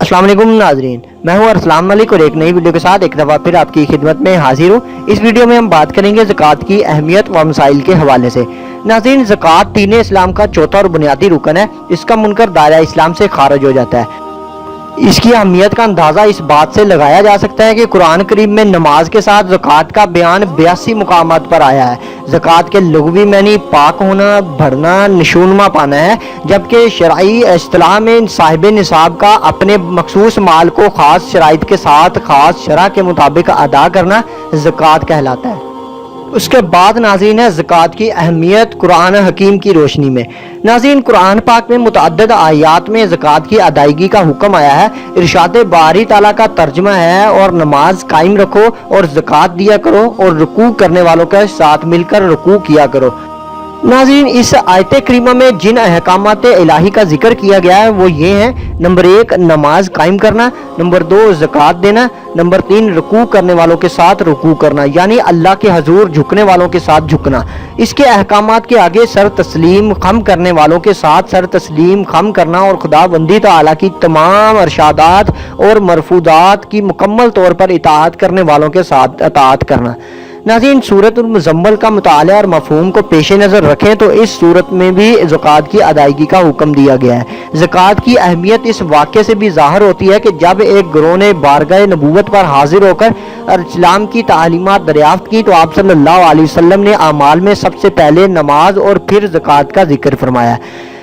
अस्सलाम वालेकुम नाजरीन, मैं हूं अरसलान मलिक और एक नई वीडियो के साथ एक दफ़ा फिर आपकी खिदमत में हाजिर हूं। इस वीडियो में हम बात करेंगे ज़कात की अहमियत व मसाइल के हवाले से। नाज़रीन, ज़कात दीन इस्लाम का चौथा और बुनियादी रुकन है। इसका मुनकर दायरा इस्लाम से खारिज हो जाता है। इसकी अहमियत का अंदाज़ा इस बात से लगाया जा सकता है कि कुरान करीम में नमाज के साथ ज़कात का बयान 82 मुकामात पर आया है। ज़कात के लुग़वी मानी पाक होना, भरना, नशूनमा पाना है, जबकि शरई इस्तिलाह में साहिब निसाब का अपने मखसूस माल को ख़ास शराइत के साथ ख़ास शरह के मुताबिक अदा करना ज़कात कहलाता है। उसके बाद नाज़रीन है ज़कात की अहमियत कुरान हकीम की रोशनी में। नाज़रीन, कुरान पाक में मुतअद्दिद आयात में ज़कात की अदायगी का हुक्म आया है। इरशाद बारी ताला का तर्जुमा है, और नमाज कायम रखो और ज़कात दिया करो और रुकू करने वालों के साथ मिलकर रुकू किया करो। नाज़रीन, इस आयत करीमा में जिन अहकामात इलाही का जिक्र किया गया है वो ये हैं: नंबर 1 नमाज कायम करना, नंबर 2 ज़कात देना, नंबर 3 रुकू करने वालों के साथ रुकू करना, यानी अल्लाह के हजूर झुकने वालों के साथ झुकना। इसके अहकामात के आगे सर तस्लीम खम करने वालों के साथ सर तस्लीम खम करना और खुदाबंदी ताला की तमाम अरशादात और मरफूदात की मुकम्मल तौर पर इताअत करने वालों के साथ इताअत करना। नाज़रीन, सूरतुल मुज़म्मल का मुताला और मफ़हूम को पेश नज़र रखें तो इस सूरत में भी ज़कात की अदायगी का हुक्म दिया गया है। ज़कात की अहमियत इस वाक़े से भी ज़ाहिर होती है कि जब एक गिरोह ने बारगाह नबूवत पर हाजिर होकर इस्लाम की तालीमात दरियाफ्त की तो आप सल्लल्लाहु अलैहि वसल्लम ने आमाल में सबसे पहले नमाज और फिर ज़कात का जिक्र फरमाया।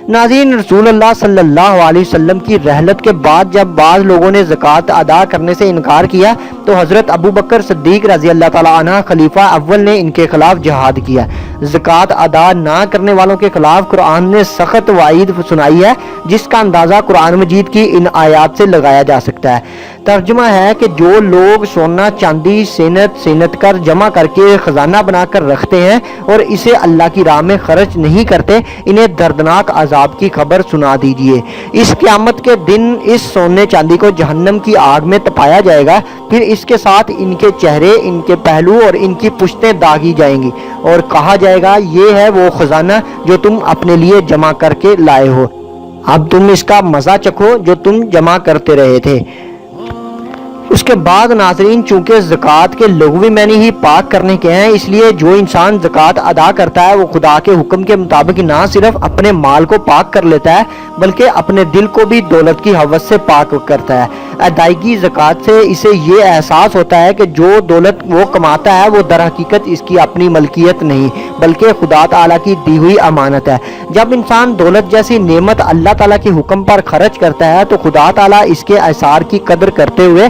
नाज़रीन, रसूलुल्लाह सल्लल्लाहु अलैहि वसल्लम की रहलत के बाद जब बाज़ लोगों ने ज़कात अदा करने से इनकार किया तो हज़रत अबू बकर सिद्दीक़ रज़ी अल्लाह ताला अन्हु खलीफा अव्वल ने इनके खिलाफ जिहाद किया। ज़कात अदा ना करने वालों के खिलाफ कुरान ने सख्त वाईद सुनाई है, जिसका अंदाज़ा कुरान मजीद की इन आयात से लगाया जा सकता है। तर्जुमा है कि जो लोग सोना चांदी सेनत कर जमा करके खजाना बनाकर रखते हैं और इसे अल्लाह की राह में खर्च नहीं करते, इन्हें दर्दनाक अजाब की खबर सुना दीजिए। इस क़यामत के दिन इस सोने चांदी को जहन्नम की आग में तपाया जाएगा, फिर इसके साथ इनके चेहरे, इनके पहलू और इनकी पुश्तें दागी जाएंगी और कहा जाएगा, ये है वो खजाना जो तुम अपने लिए जमा करके लाए हो, अब तुम इसका मजा चखो जो तुम जमा करते रहे थे। उसके बाद नाज़रीन, चूँकि ज़कात के लुग़वी मानी ही पाक करने के हैं, इसलिए जो इंसान ज़कात अदा करता है वो खुदा के हुक्म के मुताबिक ना सिर्फ अपने माल को पाक कर लेता है बल्कि अपने दिल को भी दौलत की हवस से पाक करता है। अदायगी ज़कात से इसे ये एहसास होता है कि जो दौलत वो कमाता है वो दर हकीकत इसकी अपनी मलकियत नहीं बल्कि खुदा ताला की दी हुई अमानत है। जब इंसान दौलत जैसी नेमत अल्लाह ताला के हुक्म पर खर्च करता है तो खुदा ताला इसके आसार की कदर करते हुए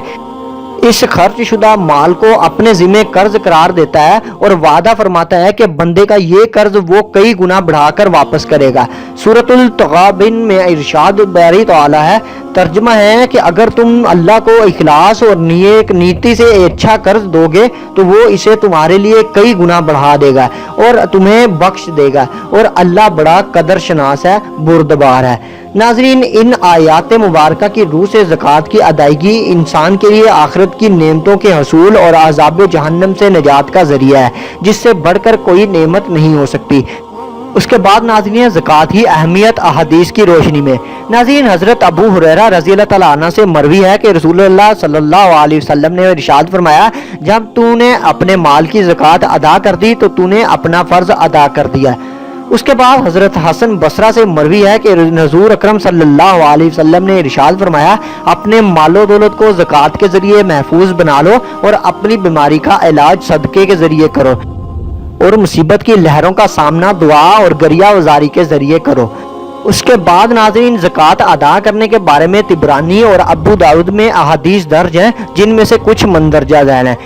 इस खर्च शुदा माल को अपने ज़िम्मे कर्ज करार देता है और वादा फरमाता है कि बंदे का ये कर्ज वो कई गुना बढ़ाकर वापस करेगा। सूरतुल तगाबिन में इरशाद बारी ताला है, तर्जुमा है कि अगर तुम अल्लाह को इखलास और नेक नीति से अच्छा कर्ज दोगे तो वो इसे तुम्हारे लिए कई गुना बढ़ा देगा और तुम्हें बख्श देगा, और अल्लाह बड़ा कदर शनास है, बुरदबार है। नाज़रीन, इन आयात मुबारका की रूह से ज़कात की अदायगी इंसान के लिए आखिरत की नेमतों के हसूल और अज़ाब जहन्नम से निजात का ज़रिया है, जिससे बढ़कर कोई नेमत नहीं हो सकती। उसके बाद नाज़रीन, ज़कात की अहमियत अहादीस की रोशनी में। नाज़रीन, हज़रत अबू हुरैरा रज़ी अल्लाह तआला अन्हु से मरवी है कि रसूलुल्लाह सल्लल्लाहु अलैहि वसल्लम ने इरशाद फरमाया, जब तूने अपने माल की ज़कात अदा कर दी तो तूने अपना फ़र्ज़ अदा कर दिया। उसके बाद हज़रत हसन बसरा से मरवी है कि हुज़ूर अकरम सल्लल्लाहु अलैहि वसल्लम ने इरशाद फरमाया, अपने मालो दौलत को ज़कात के ज़रिए महफूज बना लो और अपनी बीमारी का इलाज सदक़े के ज़रिए करो और मुसीबत की लहरों का सामना दुआ और गरिया वजारी के ज़रिए करो। उसके बाद नाज़रीन, ज़कात अदा करने के बारे में तिबरानी और अबू दाऊद में अहादीस दर्ज हैं, जिनमें से कुछ मंदरजा झैल हैं।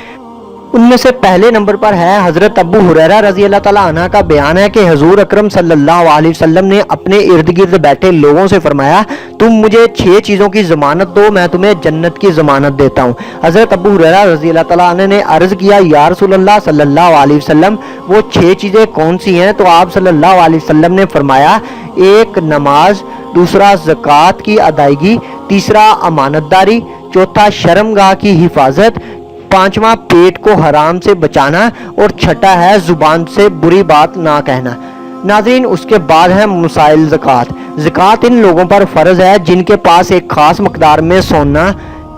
उनमें से पहले नंबर पर है हज़रत अबू हुरैरा रज़ी अल्लाह ताला अन्हु का बयान है कि हुज़ूर अकरम सल्लल्लाहु अलैहि वसल्लम ने अपने इर्द गिर्द बैठे लोगों से फरमाया, तुम मुझे 6 चीज़ों की ज़मानत दो, मैं तुम्हें जन्नत की ज़मानत देता हूँ। हज़रत अबू हुरैरा रज़ी अल्लाह ताला अन्हु ने अर्ज़ किया, या रसूलल्लाह सल्लल्लाहु अलैहि वसल्लम, वो 6 चीज़ें कौन सी हैं? तो आप सल्लल्लाहु अलैहि वसल्लम ने फरमाया, 1 नमाज, दूसरा ज़कात की अदायगी, तीसरा अमानतदारी, चौथा शर्मगाह की हिफाजत, पांचवा पेट को हराम से बचाना और छठा है जुबान से बुरी बात ना कहना। नाज़रीन, उसके बाद है मसाइल ज़कात। ज़कात इन लोगों पर फ़र्ज है जिनके पास एक ख़ास मकदार में सोना,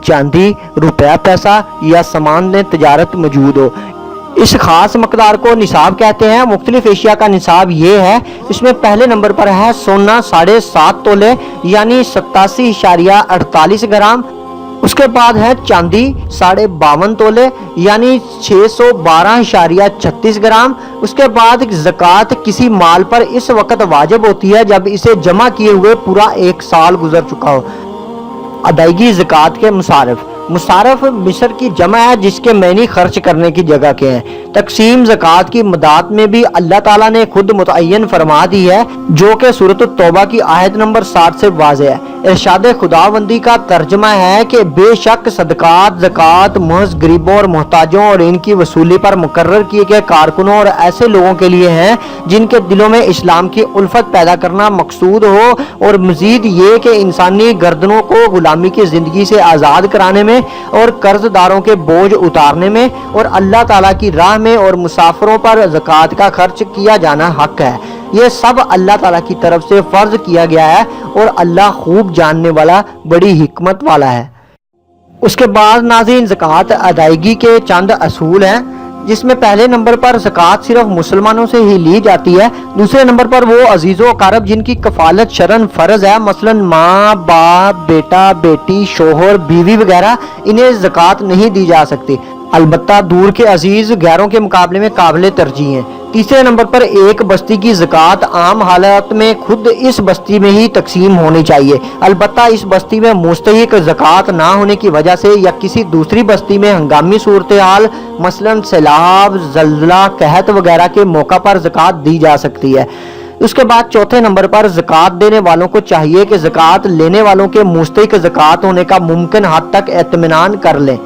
चांदी, रुपया पैसा या सामान तजारत मौजूद हो। इस खास मकदार को निसाब कहते हैं। मुख्तलिफ एशिया का निसाब ये है। इसमें पहले नंबर पर है सोना 7.5 तोले यानी 87.48 ग्राम। उसके बाद है चांदी 52.5 तोले यानी 612.36 ग्राम। उसके बाद ज़कात किसी माल पर इस वक्त वाजिब होती है जब इसे जमा किए हुए पूरा 1 साल गुजर चुका हो। अदायगी ज़कात के मुसारफ। मुसारफ मिस्र की जमा है जिसके मैनी खर्च करने की जगह के हैं। तकसीम ज़कात की मदाद में भी अल्लाह ताला ने खुद मुतय्यन फरमा दी है, जो कि सूरत तौबा की आयत नंबर 60 से वाज़ेह है। इरशाद खुदावंदी का तर्जमा है कि बेशक सदकात ज़कात महज गरीबों और मोहताजों और इनकी वसूली पर मुकर्रर किए गए कारकुनों और ऐसे लोगों के लिए हैं जिनके दिलों में इस्लाम की उल्फत पैदा करना मकसूद हो, और मजीद ये कि इंसानी गर्दनों को गुलामी की ज़िंदगी से आज़ाद कराने में और कर्जदारों के बोझ उतारने में और अल्लाह ताला की राह में और मुसाफिरों पर ज़कात का खर्च किया जाना हक है। ये सब अल्लाह ताला की तरफ से फ़र्ज किया गया है और अल्लाह खूब जानने वाला, बड़ी हिकमत वाला है। उसके बाद नाज़रीन, ज़कात अदायगी के चंद असूल हैं, जिसमें पहले नंबर पर ज़कात सिर्फ मुसलमानों से ही ली जाती है। दूसरे नंबर पर वो अजीज़ो अकारब जिनकी कफालत शरन फ़र्ज है, मसलन माँ बाप, बेटा बेटी, शोहर बीवी वगैरह, इन्हें ज़कात नहीं दी जा सकती। अलबत्ता दूर के अजीज़ गैरों के मुकाबले में काबिल तरजीह हैं। तीसरे नंबर पर एक बस्ती की ज़कात आम हालात में खुद इस बस्ती में ही तकसीम होनी चाहिए। अलबत्ता इस बस्ती में मुस्तहिक ज़कात ना होने की वजह से या किसी दूसरी बस्ती में हंगामी सूरत हाल मसलन सैलाब, ज़ल्ज़ला, कहत वगैरह के मौका पर ज़कात दी जा सकती है। उसके बाद चौथे नंबर पर ज़कात देने वालों को चाहिए कि ज़कात लेने वालों के मुस्तहिक ज़कात होने का मुमकिन हद तक इत्मीनान कर लें।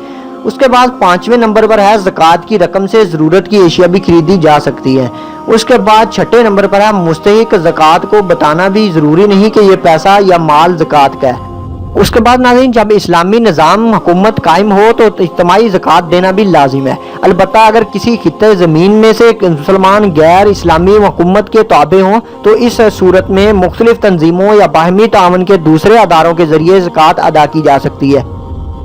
उसके बाद पांचवें नंबर पर है ज़कात की रकम से ज़रूरत की एशिया भी खरीदी जा सकती है। उसके बाद छठे नंबर पर है मुस्तहिक ज़कात को बताना भी ज़रूरी नहीं कि ये पैसा या माल ज़कात का है। उसके बाद नाज़रीन, जब इस्लामी निज़ाम हुकूमत कायम हो तो इज्तिमाई ज़कात देना भी लाजिम है। अलबत्ता अगर किसी खित्ते ज़मीन में से मुसलमान गैर इस्लामी हुकूमत के ताबे हों तो इस सूरत में मुख्तलिफ तंजीमों या बाहमी तावन के दूसरे अदारों के ज़रिए ज़कात अदा की जा सकती है।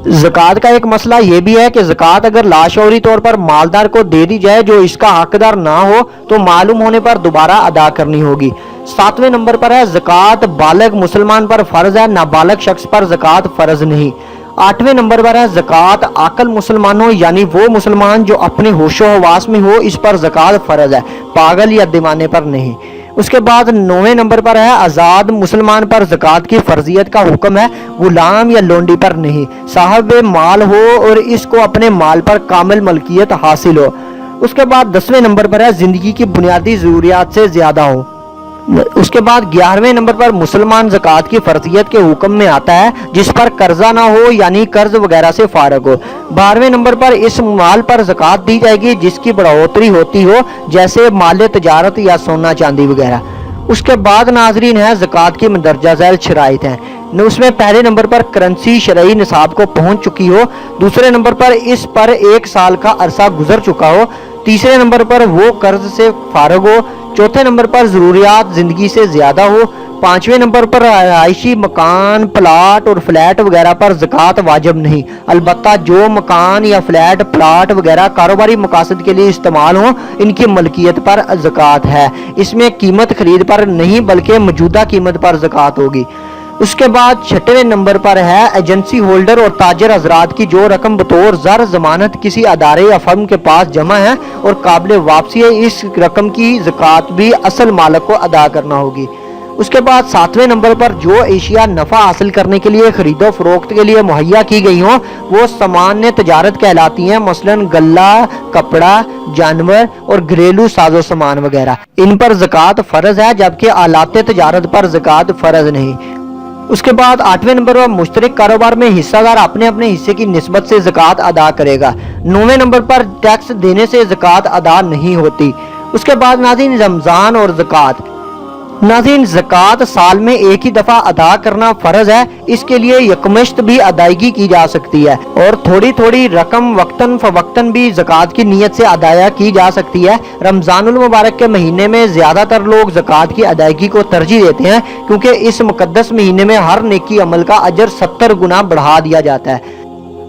ज़कात का एक मसला ये भी है कि ज़कात अगर लाशौरी तौर पर मालदार को दे दी जाए जो इसका हकदार ना हो तो मालूम होने पर दोबारा अदा करनी होगी। सातवें नंबर पर है ज़कात बालग मुसलमान पर फ़र्ज है, नाबालग शख्स पर ज़कात फ़र्ज नहीं। आठवें नंबर पर है ज़कात आकल मुसलमानों यानी वो मुसलमान जो अपने होशो हवास में हो, इस पर ज़कात फ़र्ज है, पागल या दीवाने पर नहीं। उसके बाद 9वें नंबर पर है आज़ाद मुसलमान पर ज़कात की फ़र्जियत का हुक्म है, गुलाम या लोंडी पर नहीं। साहब माल हो और इसको अपने माल पर कामिल मलकियत हासिल हो। उसके बाद 10वें नंबर पर है ज़िंदगी की बुनियादी ज़रूरियात से ज़्यादा हो। उसके बाद 11वें नंबर पर मुसलमान ज़कात की फ़र्जियत के हुक्म में आता है जिस पर कर्जा ना हो यानी कर्ज वगैरह से फारग हो। 12वें नंबर पर इस माल पर ज़कात दी जाएगी जिसकी बढ़ोतरी होती हो, जैसे माल तजारत या सोना चांदी वगैरह। उसके बाद नाजरीन है ज़कात की मंदरजा झैल शराइत हैं। उसमें पहले नंबर पर करेंसी शरई निसाब को पहुंच चुकी हो। दूसरे नंबर पर इस पर 1 साल का अरसा गुजर चुका हो। तीसरे नंबर पर वो कर्ज से फारग हो। चौथे नंबर पर ज़रूरियात ज़िंदगी से ज़्यादा हो। 5वें नंबर पर आयशी मकान, प्लाट और फ्लैट वगैरह पर ज़कात वाजिब नहीं। अलबत्ता जो मकान या फ्लैट, प्लाट वगैरह कारोबारी मकासद के लिए इस्तेमाल हो, इनकी मलकियत पर ज़कात है। इसमें कीमत खरीद पर नहीं बल्कि मौजूदा कीमत पर ज़कात होगी। उसके बाद 6वें नंबर पर है एजेंसी होल्डर और ताजर हजरात की जो रकम बतौर ज़र ज़मानत किसी अदारे या फर्म के पास जमा है और काबिल वापसी है, इस रकम की ज़कात भी असल मालिक को अदा करना होगी। उसके बाद 7वें नंबर पर जो एशिया नफ़ा हासिल करने के लिए खरीदो फरोख्त के लिए मुहैया की गई हों वो सामान्य तजारत कहलाती हैं, मसलन गल्ला, कपड़ा, जानवर और घरेलू साजो सामान वगैरह। इन पर ज़कात फ़र्ज है जबकि आलात तजारत पर ज़कात फ़र्ज नहीं। उसके बाद 8वें नंबर पर मुश्तरक कारोबार में हिस्सादार अपने अपने हिस्से की निस्बत से ज़कात अदा करेगा। 9वें नंबर पर टैक्स देने से ज़कात अदा नहीं होती। उसके बाद नाज़रीन रमज़ान और ज़कात। नाज़रीन, ज़कात साल में एक ही दफ़ा अदा करना फ़र्ज है। इसके लिए यकमुश्त भी अदायगी की जा सकती है और थोड़ी थोड़ी रकम वक्तन फ़वक्तन भी ज़कात की नीयत से अदाया की जा सकती है। रमज़ानुल मुबारक के महीने में ज़्यादातर लोग ज़कात की अदायगी को तरजीह देते हैं, क्योंकि इस मुक़द्दस महीने में हर नेकी अमल का अजर 70 गुना बढ़ा दिया जाता है।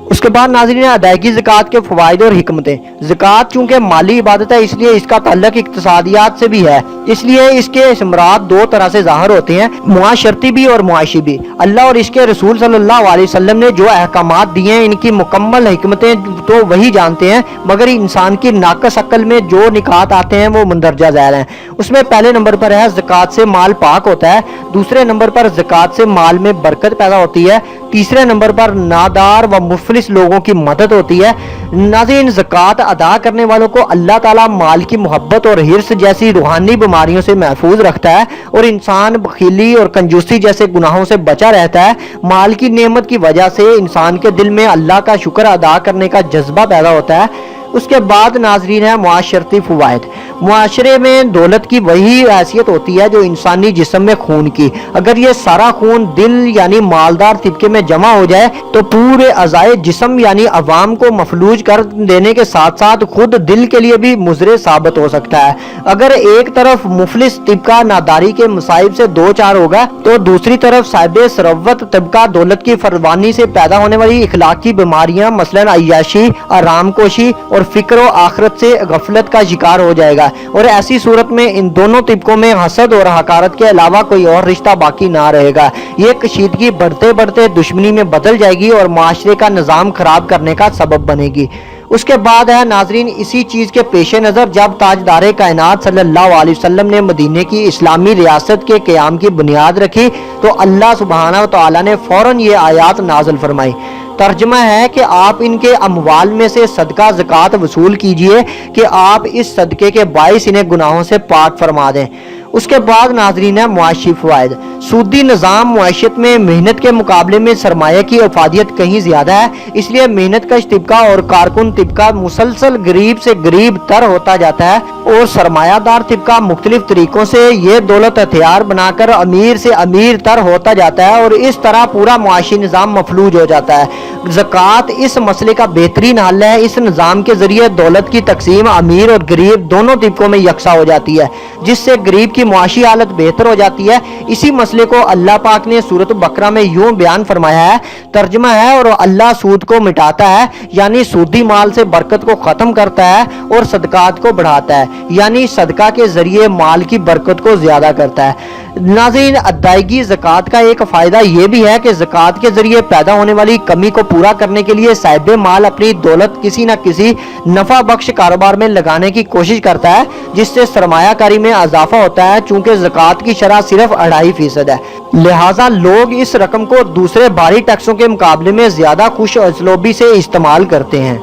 उसके बाद नाज़रीन, अदायगी ज़कात के फ़वाइद और हिकमतें। ज़कात चूँकि माली इबादत है, इसलिए इसका ताल्लुक इक़्तिसादियात से भी है। इसलिए इसके इसमरात दो तरह से ज़ाहिर होते हैं, मुआशरती भी और मुआशी भी। अल्लाह और इसके रसूल सल्लल्लाहु अलैहि वसल्लम ने जो अहकामात दिए हैं, इनकी मुकम्मल हिकमतें तो वही जानते हैं, मगर इंसान की नाक़स अक्ल में जो निकात आते हैं वो मंदरजा ज़ैल हैं। उसमें पहले नंबर पर है ज़कात से माल पाक होता है। दूसरे नंबर पर ज़कात से माल में बरकत पैदा होती है। तीसरे नंबर पर नादार व मुफलिस लोगों की मदद होती है। नाज़रीन, ज़कात अदा करने वालों को अल्लाह ताला माल की मोहब्बत और हिर्स जैसी रूहानी बीमारियों से महफूज रखता है और इंसान बखीली और कंजूसी जैसे गुनाहों से बचा रहता है। माल की नेमत की वजह से इंसान के दिल में अल्लाह का शुक्र अदा करने का जज्बा पैदा होता है। उसके बाद नाज़रीन है मुआशरती फ़वाइद। मुआशरे में दौलत की वही हैसियत होती है जो इंसानी जिस्म में खून की। अगर ये सारा खून दिल यानी मालदार तिबके में जमा हो जाए तो पूरे अज़ाए जिस्म यानी अवाम को मफलूज कर देने के साथ साथ खुद दिल के लिए भी मुज़रे साबित हो सकता है। अगर एक तरफ मुफलिस तिबका नादारी के मसाइब से दो चार होगा तो दूसरी तरफ साहिब सरवत तिबका दौलत की फरवानी से पैदा होने वाली इखलाकी बीमारियां मसलन अय्याशी, आरामकोशी और फिक्र व आखिरत से गफलत का शिकार हो जाएगा। और ऐसी सूरत में इन दोनों तिबकों में हसद और हकारत के अलावा कोई और रिश्ता बाकी ना रहेगा। ये कशीदगी बढ़ते बढ़ते दुश्मनी में बदल जाएगी और माशरे का निज़ाम खराब करने का सबब बनेगी। उसके बाद है नाज़रीन, इसी चीज़ के पेश नज़र जब ताजदारे कायनात सल्लल्लाहु अलैहि वसल्लम ने मदीने की इस्लामी रियासत के क़याम की बुनियाद रखी तो अल्लाह सुब्हानहू व तआला ने फ़ौरन ये आयात नाज़िल फरमाई। तर्जमा है कि आप इनके अमवाल में से सदका ज़कात वसूल कीजिए कि आप इस सदके के बाइस इन्हें गुनाहों से पाक फरमा दें। उसके बाद नाज़रीन है मुआशी फ़वाइद। सूदी निज़ाम मुआशरत में मेहनत के मुकाबले में सरमाया की अफादियत कहीं ज़्यादा है, इसलिए मेहनत कश तिबका और कारकुन तिबका मुसलसल गरीब से गरीब तर होता जाता है और सरमायादार तिबका मुख्तलिफ तरीकों से ये दौलत हथियार बनाकर अमीर से अमीर तर होता जाता है और इस तरह पूरा मुआशी निज़ाम मफलूज हो जाता है। ज़कात इस मसले का बेहतरीन हल है। इस निज़ाम के जरिए दौलत की तकसीम अमीर और गरीब दोनों तिबकों में यकसा हो जाती है, जिससे गरीब की मुआशी हालत बेहतर हो जाती है। इसी मसले को अल्लाह पाक ने सूरत बकरा में यूं बयान फरमाया है, तर्जमा है, और अल्लाह सूद को मिटाता है यानी सूदी माल से बरकत को ख़त्म करता है और सदकात को बढ़ाता है यानी सदका के जरिए माल की बरकत को ज़्यादा करता है। नाज़रीन, अदायगी ज़कात का एक फ़ायदा ये भी है कि ज़कात के जरिए पैदा होने वाली कमी को पूरा करने के लिए साहिब माल अपनी दौलत किसी न किसी नफ़ा बख्श कारोबार में लगाने की कोशिश करता है, जिससे सरमायाकारी में इजाफा होता है। चूँकि ज़कात की शरह सिर्फ 2.5% है, लिहाजा लोग इस रकम को दूसरे भारी टैक्सों के मुकाबले में ज़्यादा खुश असलोबी से इस्तेमाल करते हैं।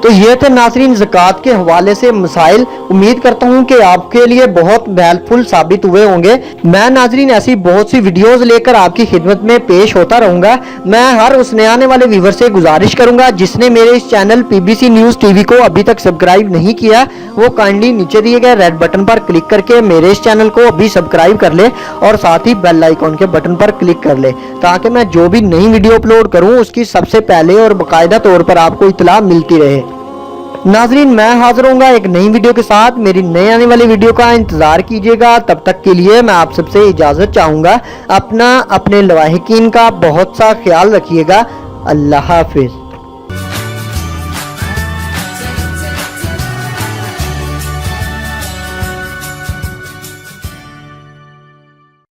तो ये थे नाज़रीन ज़कात के हवाले से मसाइल। उम्मीद करता हूँ कि आपके लिए बहुत हेल्पफुल साबित हुए होंगे। मैं नाज़रीन ऐसी बहुत सी वीडियोस लेकर आपकी खिदमत में पेश होता रहूँगा। मैं हर उस नए आने वाले व्यूवर से गुजारिश करूँगा जिसने मेरे इस चैनल PBC न्यूज़ TV को अभी तक सब्सक्राइब नहीं किया, वो काइंडली नीचे दिए गए रेड बटन पर क्लिक करके मेरे इस चैनल को अभी सब्सक्राइब कर ले और साथ ही बेल आइकॉन के बटन पर क्लिक कर ले, ताकि मैं जो भी नई वीडियो अपलोड करूँ उसकी सबसे पहले और बाकायदा तौर पर आपको इत्तला मिलती रहे। नाज़रीन, मैं हाजिर होऊंगा एक नई वीडियो के साथ। मेरी नई आने वाली वीडियो का इंतज़ार कीजिएगा। तब तक के लिए मैं आप सबसे इजाज़त चाहूँगा। अपने लवाहिकीन का बहुत सा ख्याल रखिएगा। अल्लाह हाफिज़।